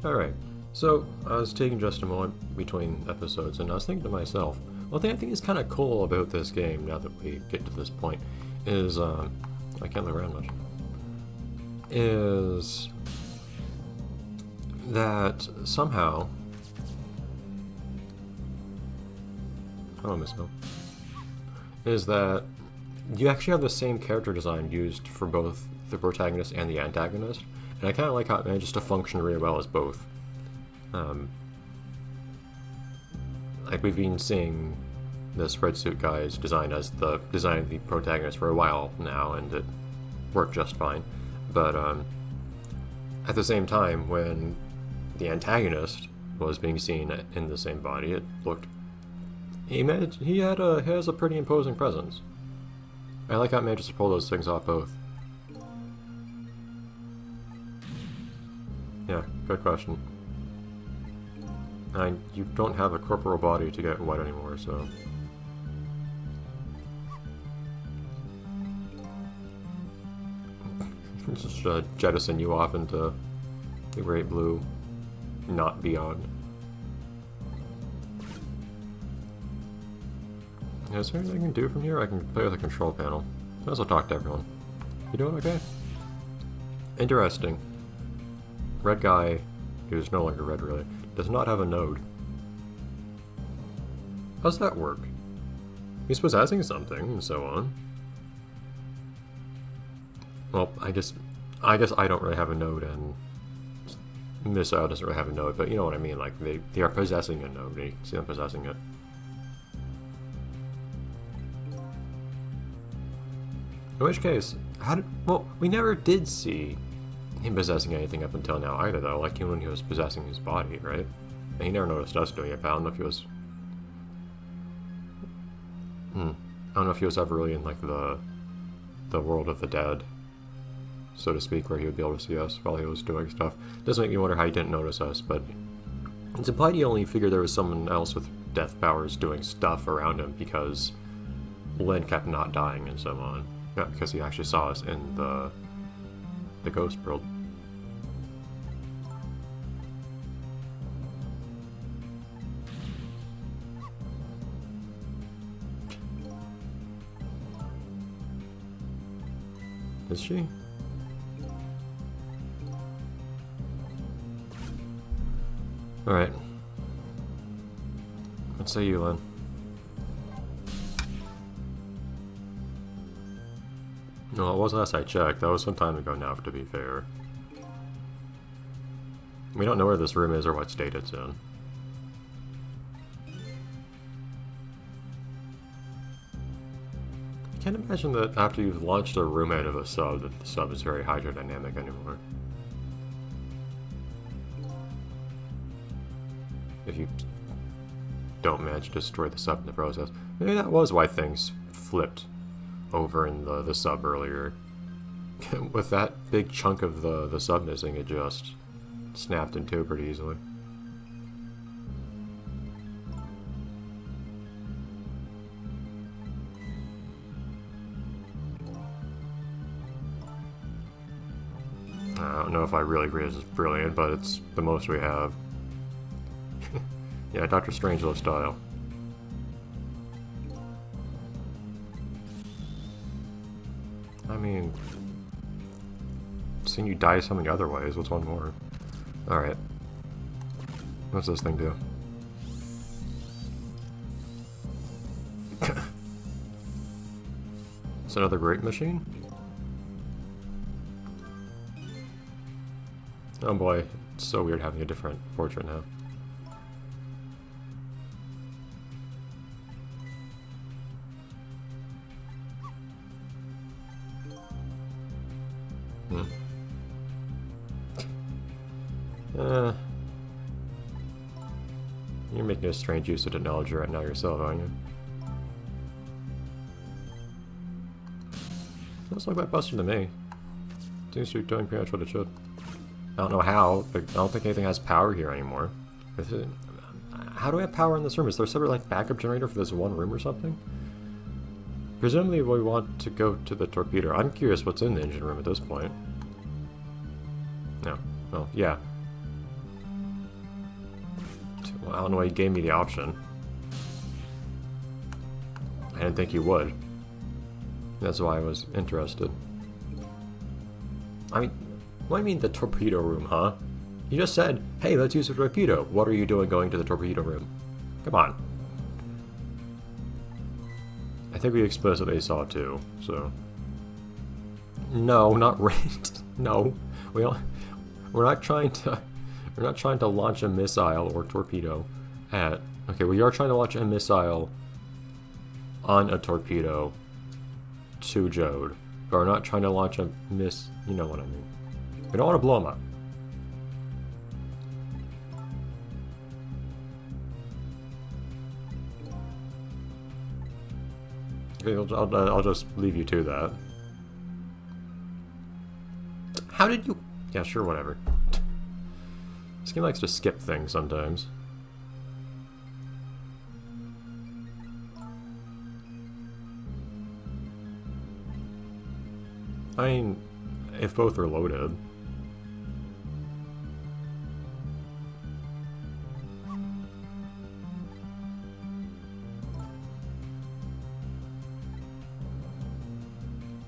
Alright, so I was taking just a moment between episodes and I was thinking to myself, one thing I think is kind of cool about this game, now that we get to this point, is, I can't look around much, is that somehow, oh, Miss Hill, is that you actually have the same character design used for both the protagonist and the antagonist, and I kind of like how it manages to function really well as both. Like we've been seeing this red suit guy's design as the design of the protagonist for a while now, and it worked just fine. But at the same time, when the antagonist was being seen in the same body, it looked he has a pretty imposing presence. I like how it manages to pull those things off both. Yeah, good question. You don't have a corporal body to get wet anymore, so... just jettison you off into the great blue, not beyond. Yeah, is there anything I can do from here? I can play with the control panel. Might as well talk to everyone. You doing okay? Interesting. Red guy, who's no longer red really, does not have a node. How's that work? He's possessing something, and so on. Well, I guess I don't really have a node, and Missile doesn't really have a node, but you know what I mean, like, they are possessing a node, and you can see them possessing it. In which case, well, we never did see him possessing anything up until now either, though, like when he was possessing his body, right? And he never noticed us doing it, but I don't know if he was... I don't know if he was ever really in, like, the world of the dead, so to speak, where he would be able to see us while he was doing stuff. It does make me wonder how he didn't notice us, but it's implied he only figured there was someone else with death powers doing stuff around him because Lynn kept not dying and so on. Not because he actually saw us in the ghost world. Is she? Alright. What say you, Lynn? No, it was last I checked. That was some time ago now, to be fair. We don't know where this room is or what state it's in. I can't imagine that after you've launched a room out of a sub, that the sub is very hydrodynamic anymore. If you don't manage to destroy the sub in the process. Maybe that was why things flipped over in the sub earlier. With that big chunk of the sub missing, it just snapped in two pretty easily. I don't know if I really agree this is brilliant, but it's the most we have. Yeah, Dr. Strangelove style. I mean, seeing you die so many other ways, what's one more? Alright. What's this thing do? It's another great machine? Oh boy, it's so weird having a different portrait now. You're making a strange use of technology right now yourself, aren't you? Looks like that busted to me. Seems to be doing pretty much what it should. I don't know how, but I don't think anything has power here anymore. How do I have power in this room? Is there a separate, like, backup generator for this one room or something? Presumably we want to go to the torpedo. I'm curious what's in the engine room at this point. No. Well, yeah. I don't know why he gave me the option. I didn't think he would. That's why I was interested. I mean, what do you mean the torpedo room, huh? You just said, hey, let's use a torpedo. What are you doing going to the torpedo room? Come on. I think we explicitly saw two, so... No, not right. No. We're not trying to launch a missile or torpedo at... Okay, we are trying to launch a missile on a torpedo to Jode. But we're not trying to launch a you know what I mean. We don't want to blow him up. Okay, I'll just leave you to that. How did you... Yeah, sure, whatever. This game likes to skip things sometimes. I mean, if both are loaded.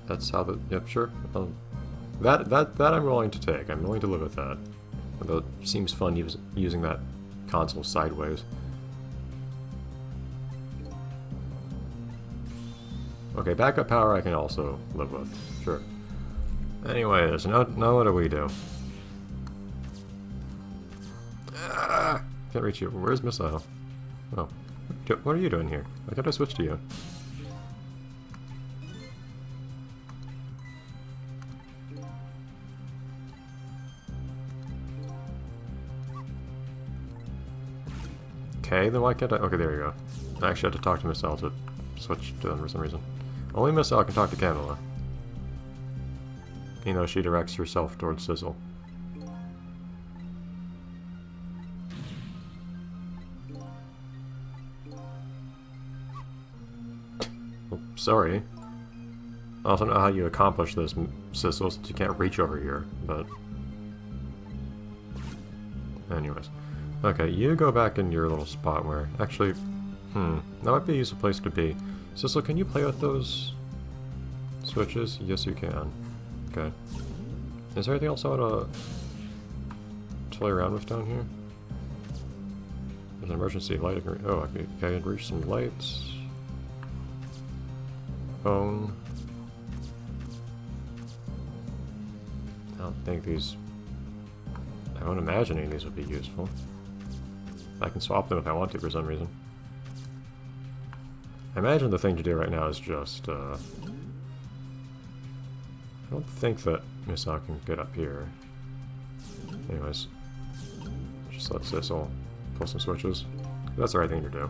That's how the... Yep, sure. That I'm willing to take. I'm willing to live with that. Although it seems fun using that console sideways. Okay, backup power I can also live with. Sure. Anyways, now what do we do? Ah, can't reach you. Where's Missile? Oh. What are you doing here? I thought I switched to you. Okay, then why can't I? Okay, there you go. I actually had to talk to Missile to switch to them for some reason. Only Missile can talk to Camilla. You know, she directs herself towards Sizzle. Oh, sorry. I also know how you accomplish this, Sizzle, since you can't reach over here, but... Anyways. Okay, you go back in your little spot where... Actually, that might be a useful place to be. Sizzle, can you play with those switches? Yes, you can. Okay. Is there anything else I want to play around with down here? There's an emergency light. Oh, I can reach some lights. Phone. I don't think these... I wasn't imagining these would be useful. I can swap them if I want to for some reason. I imagine the thing to do right now is just, I don't think that Missile can get up here. Anyways, just let Sizzle pull some switches. That's the right thing to do.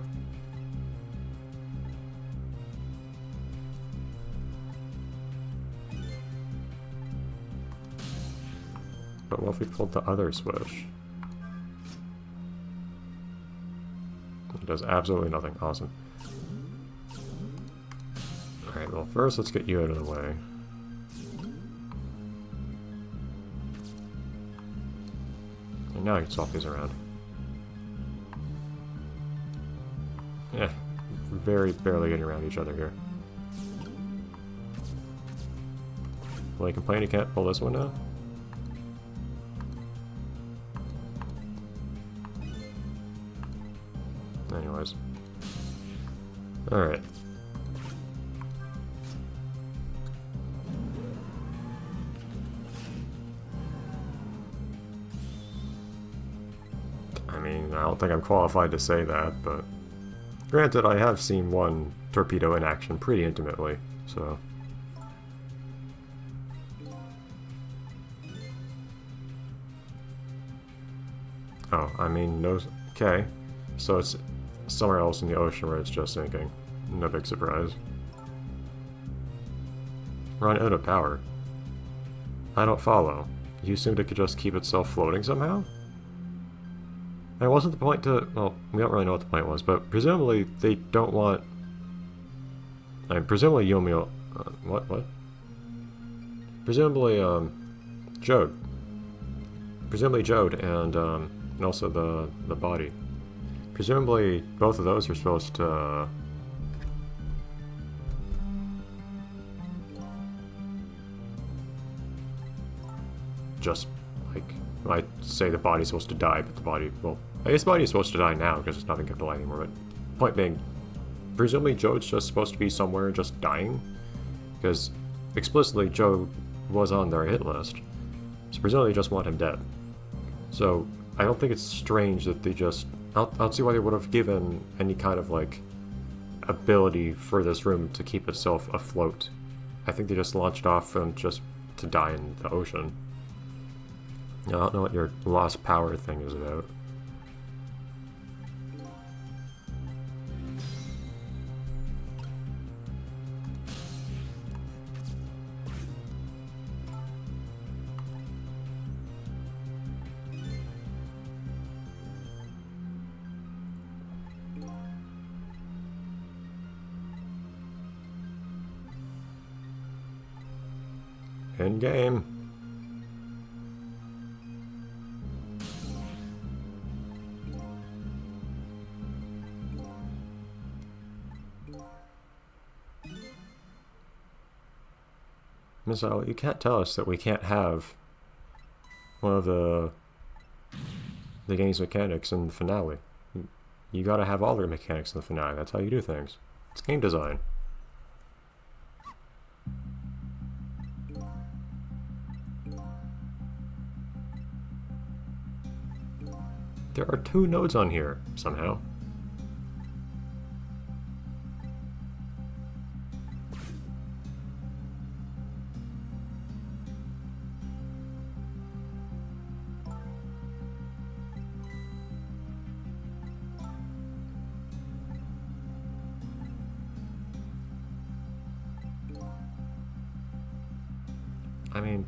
But what if we pulled the other switch? It does absolutely nothing. Awesome. Alright, well first let's get you out of the way. And now I can swap these around. Yeah, very barely getting around each other here. Will you complain you can't pull this one now? Anyways. Alright. I mean, I don't think I'm qualified to say that, but... Granted, I have seen one torpedo in action pretty intimately, so... Oh, I mean, no... Okay. So it's somewhere else in the ocean where it's just sinking. No big surprise. Run out of power. I don't follow. You assumed it could just keep itself floating somehow? And wasn't the point to... Well, we don't really know what the point was, but presumably they don't want... I mean, presumably Yomi... what? Presumably, Jode. Presumably Jode and also the body. Presumably, both of those are supposed to... just, like... I'd say the body's supposed to die, but the body... Well, I guess the body is supposed to die now, because it's not going to die anymore, but... Point being, presumably Joe's just supposed to be somewhere just dying? Because explicitly Joe was on their hit list, so presumably they just want him dead. So, I don't think it's strange that they just... I don't see why they would have given any kind of, like, ability for this room to keep itself afloat. I think they just launched off and just to die in the ocean. I don't know what your lost power thing is about. In game. So you can't tell us that we can't have one of the game's mechanics in the finale. You gotta have all their mechanics in the finale. That's how you do things. It's game design. There are 2 nodes on here, somehow. I mean...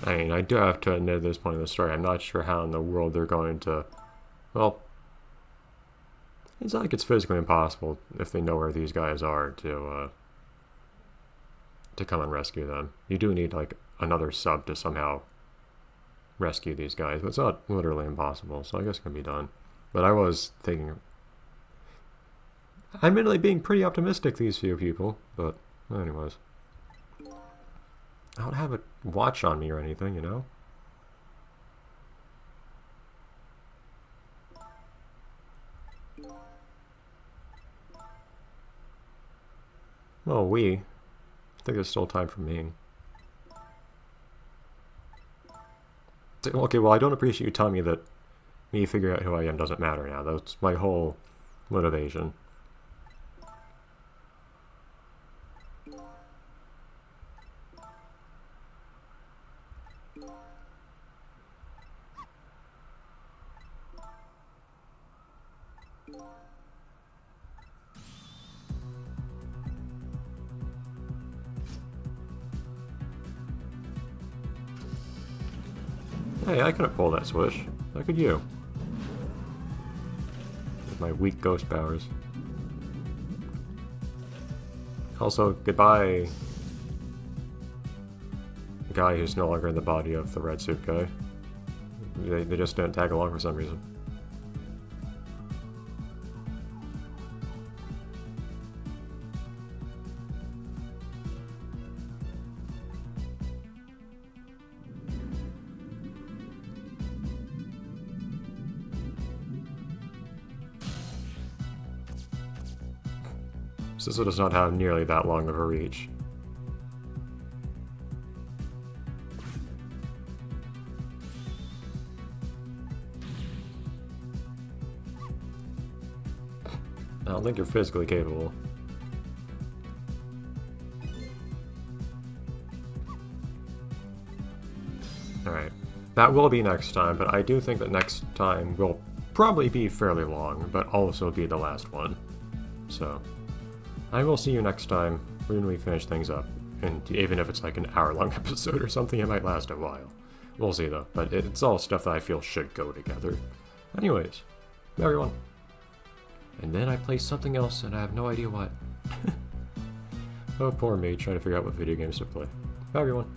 I do have to admit at this point in the story, I'm not sure how in the world they're going to... Well, it's not like it's physically impossible if they know where these guys are to come and rescue them. You do need, like, another sub to somehow rescue these guys, but it's not literally impossible, so I guess it can be done. But I was thinking... I'm admittedly being pretty optimistic, these few people, but anyways. I don't have a watch on me or anything, you know? Oh, I think there's still time for me. Okay, well, I don't appreciate you telling me that me figuring out who I am doesn't matter now. That's my whole motivation. Hey, I couldn't pull that switch. How could you? With my weak ghost powers. Also, goodbye, guy who's no longer in the body of the red suit guy. They just didn't tag along for some reason. Sizzle does not have nearly that long of a reach. I don't think you're physically capable. Alright. That will be next time, but I do think that next time will probably be fairly long, but also be the last one. So... I will see you next time when we finish things up. And even if it's like an hour-long episode or something, it might last a while. We'll see though, but it's all stuff that I feel should go together. Anyways, bye everyone. And then I play something else and I have no idea what. Oh, poor me, trying to figure out what video games to play. Bye everyone.